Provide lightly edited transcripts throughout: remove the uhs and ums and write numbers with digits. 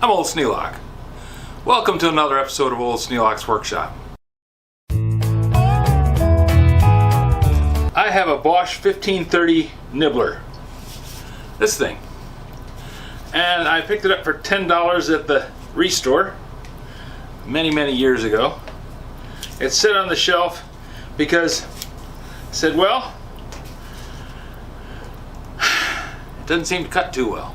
I'm Old Sneelock. Welcome to another episode of Old Sneelock's Workshop. I have a Bosch 1530 Nibbler. This thing. And I picked it up for $10 at the Restore many years ago. It sat on the shelf because I said, well, it doesn't seem to cut too well.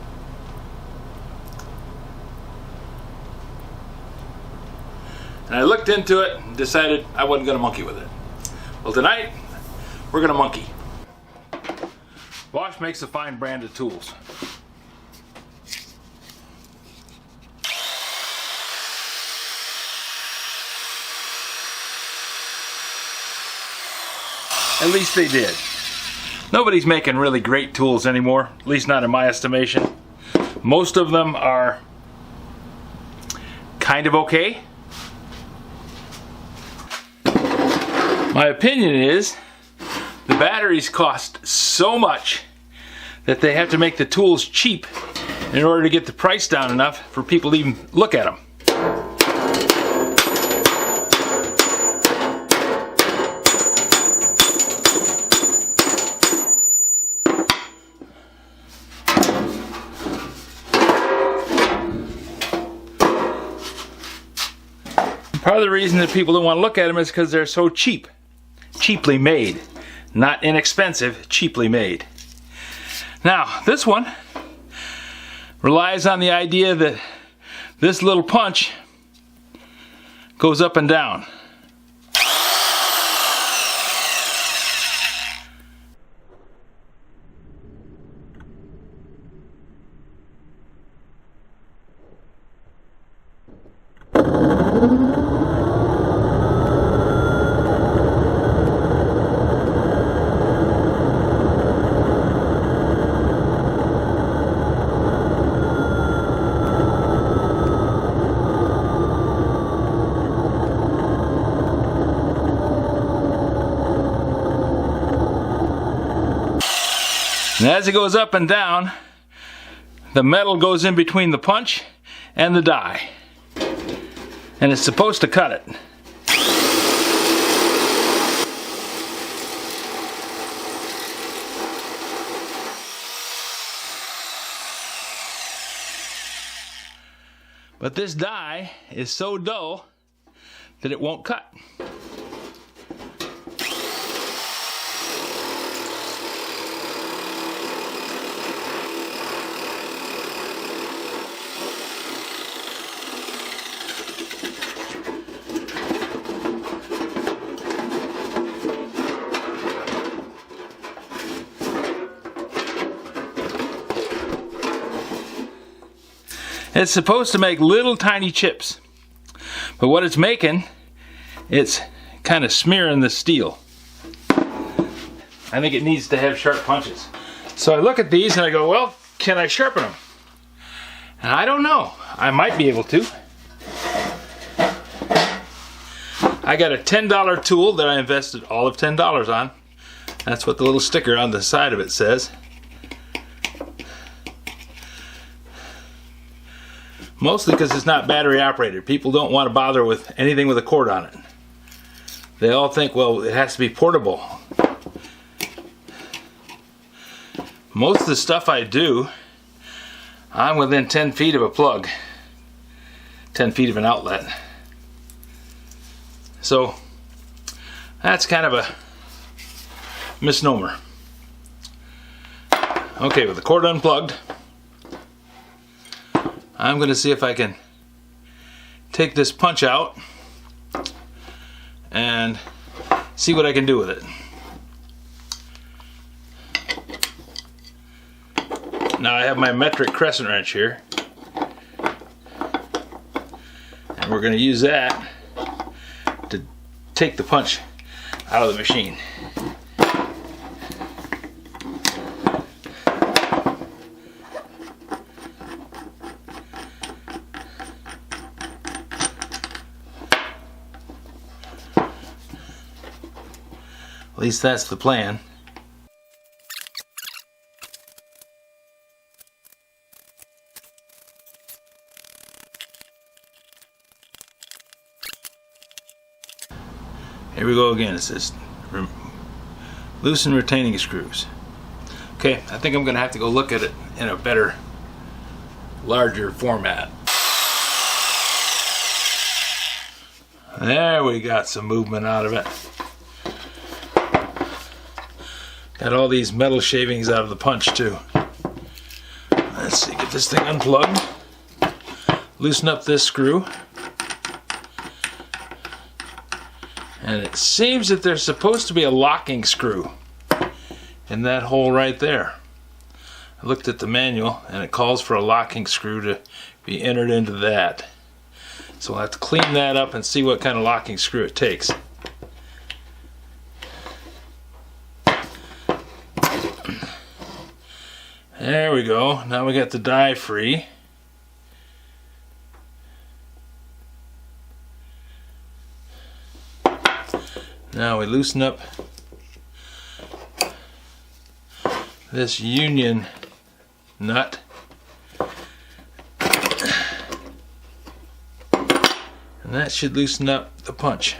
And I looked into it and decided I wasn't going to monkey with it. Well, tonight we're going to monkey. Bosch makes a fine brand of tools. At least they did. Nobody's making really great tools anymore, at least not in my estimation. Most of them are kind of okay. My opinion is the batteries cost so much that they have to make the tools cheap in order to get the price down enough for people to even look at them. Part of the reason that people don't want to look at them is because they're so cheap. Cheaply made. Not inexpensive, cheaply made. Now, this one relies on the idea that this little punch goes up and down. And as it goes up and down, the metal goes in between the punch and the die. And it's supposed to cut it. But this die is so dull that it won't cut. It's supposed to make little tiny chips, but what it's making, it's kind of smearing the steel. I think it needs to have sharp punches. So I look at these and I go, well, can I sharpen them? And I don't know. I might be able to. I got a $10 tool that I invested all of $10 on. That's what the little sticker on the side of it says. Mostly because it's not battery operated. People don't want to bother with anything with a cord on it. They all think, well, it has to be portable. Most of the stuff I do, I'm within 10 feet of a plug. 10 feet of an outlet. So, that's kind of a misnomer. Okay, with the cord unplugged, I'm going to see if I can take this punch out and see what I can do with it. Now I have my metric crescent wrench here, and we're going to use that to take the punch out of the machine. At least that's the plan. Here we go again. It says loosen retaining screws. Okay, I think I'm gonna have to go look at it in a better, larger format. There, we got some movement out of it. Got all these metal shavings out of the punch too. Let's see, get this thing unplugged. Loosen up this screw. And it seems that there's supposed to be a locking screw in that hole right there. I looked at the manual and it calls for a locking screw to be entered into that. So we'll have to clean that up and see what kind of locking screw it takes. There we go. Now we got the die free. Now we loosen up this union nut. And that should loosen up the punch.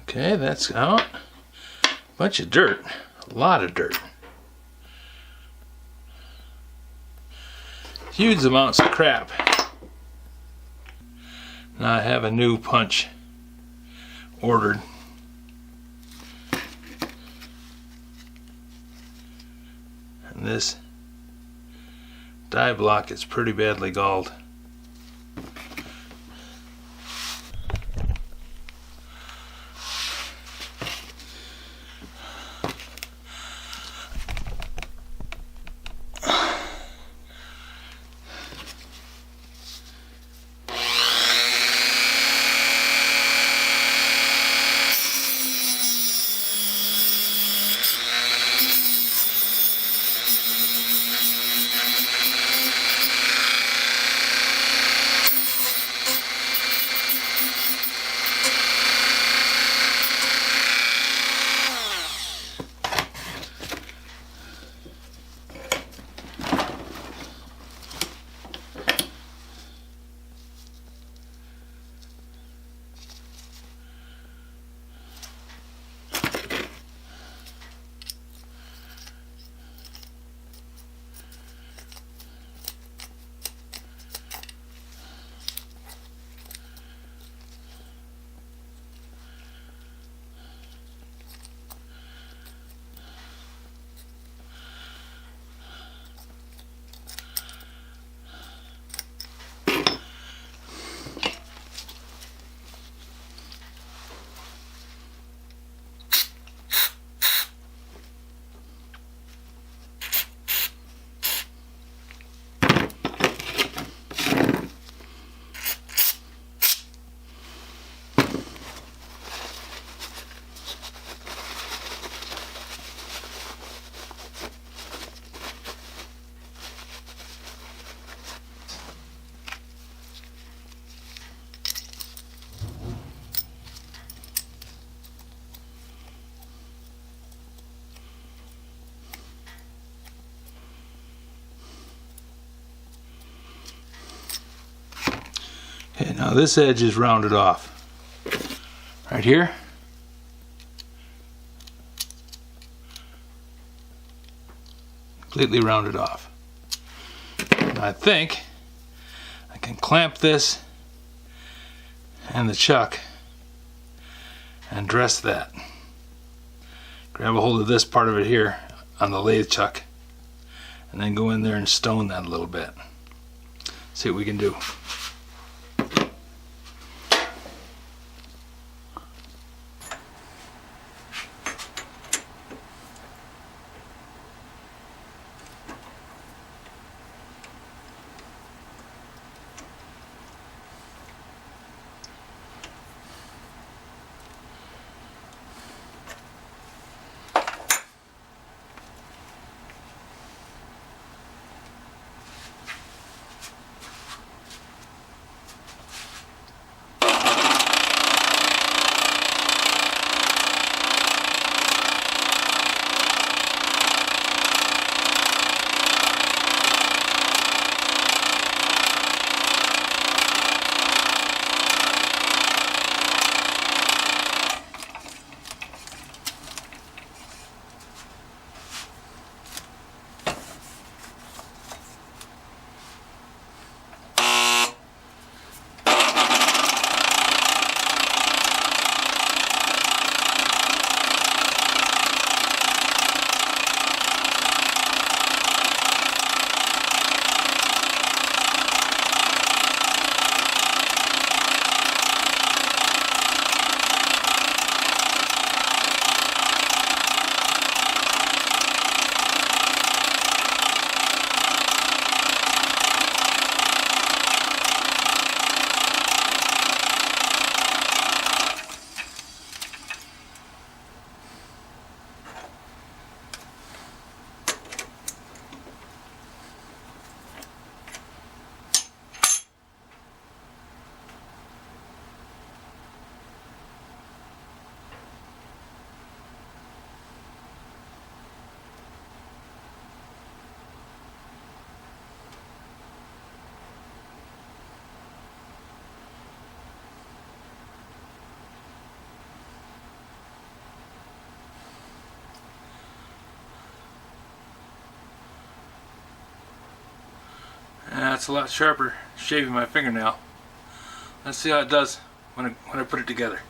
Okay, that's out. Bunch of dirt, a lot of dirt. Huge amounts of crap. Now I have a new punch ordered. And this die block is pretty badly galled. Okay, now this edge is rounded off. Right here. Completely rounded off. Now I think I can clamp this and the chuck and dress that. Grab a hold of this part of it here on the lathe chuck and then go in there and stone that a little bit. See what we can do. That's a lot sharper shaving my fingernail. Let's see how it does when I put it together.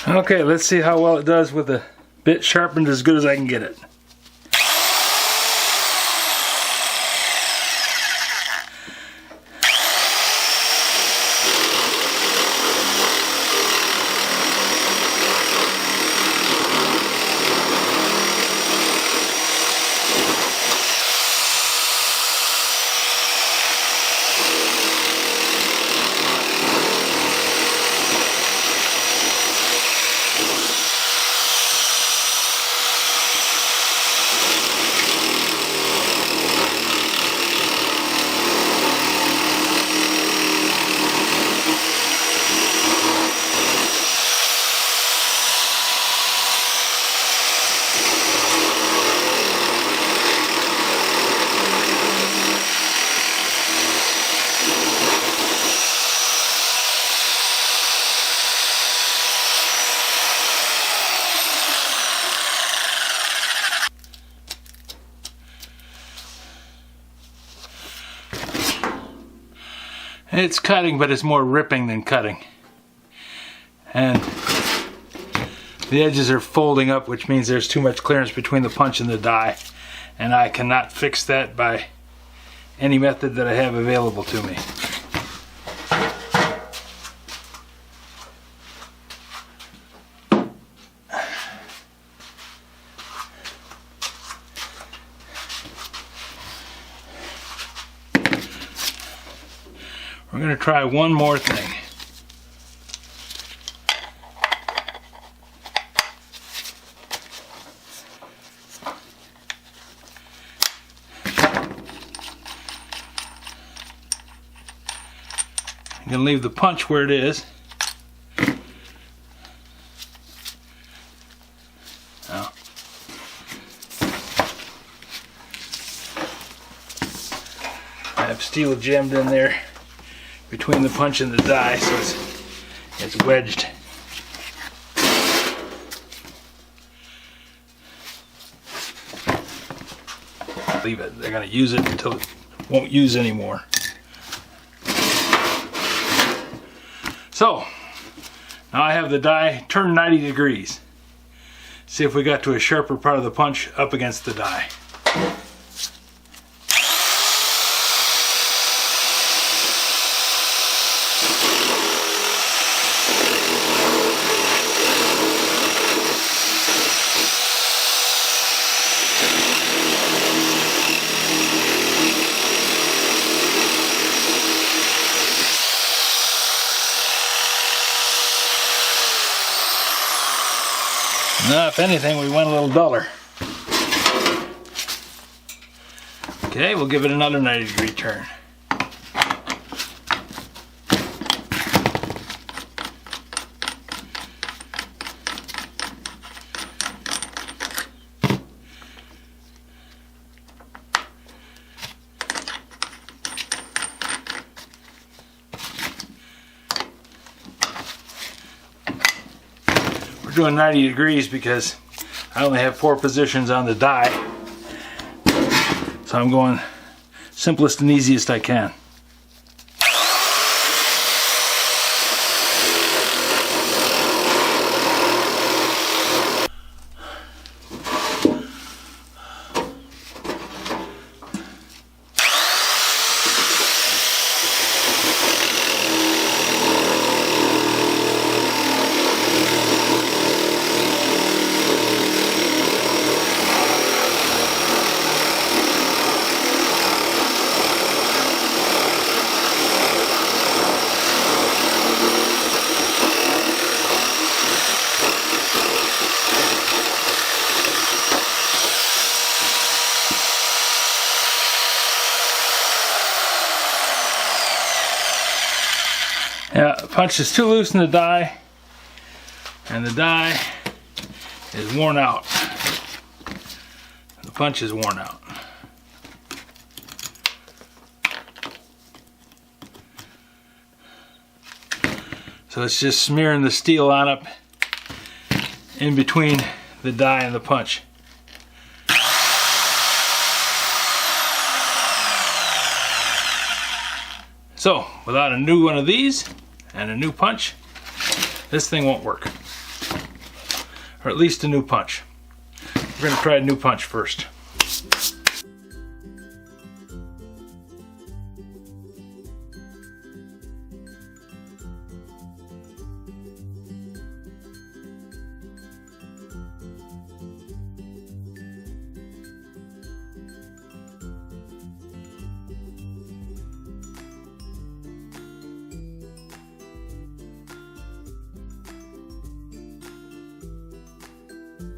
Okay, let's see how well it does with the bit sharpened as good as I can get it. It's cutting, but it's more ripping than cutting. And the edges are folding up, which means there's too much clearance between the punch and the die. And I cannot fix that by any method that I have available to me. We're going to try one more thing. I'm going to leave the punch where it is. Now, I have steel jammed in there between the punch and the die, so it's wedged. Leave it. They're going to use it until it won't use anymore. So, now I have the die turned 90 degrees. See if we got to a sharper part of the punch up against the die. Now, if anything, we went a little duller. Okay, we'll give it another 90-degree turn. We're doing 90 degrees because I only have 4 positions on the die. So I'm going simplest and easiest I can. Yeah, the punch is too loose in the die, and the die is worn out. The punch is worn out. So it's just smearing the steel on up in between the die and the punch. So, without a new one of these and a new punch, this thing won't work. Or at least a new punch. We're going to try a new punch first.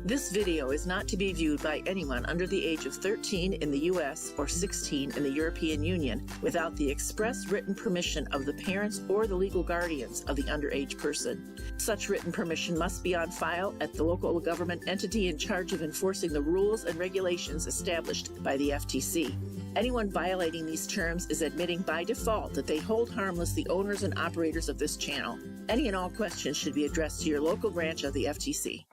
This video is not to be viewed by anyone under the age of 13 in the U.S. or 16 in the European Union without the express written permission of the parents or the legal guardians of the underage person. Such written permission must be on file at the local government entity in charge of enforcing the rules and regulations established by the FTC. Anyone violating these terms is admitting by default that they hold harmless the owners and operators of this channel. Any and all questions should be addressed to your local branch of the FTC.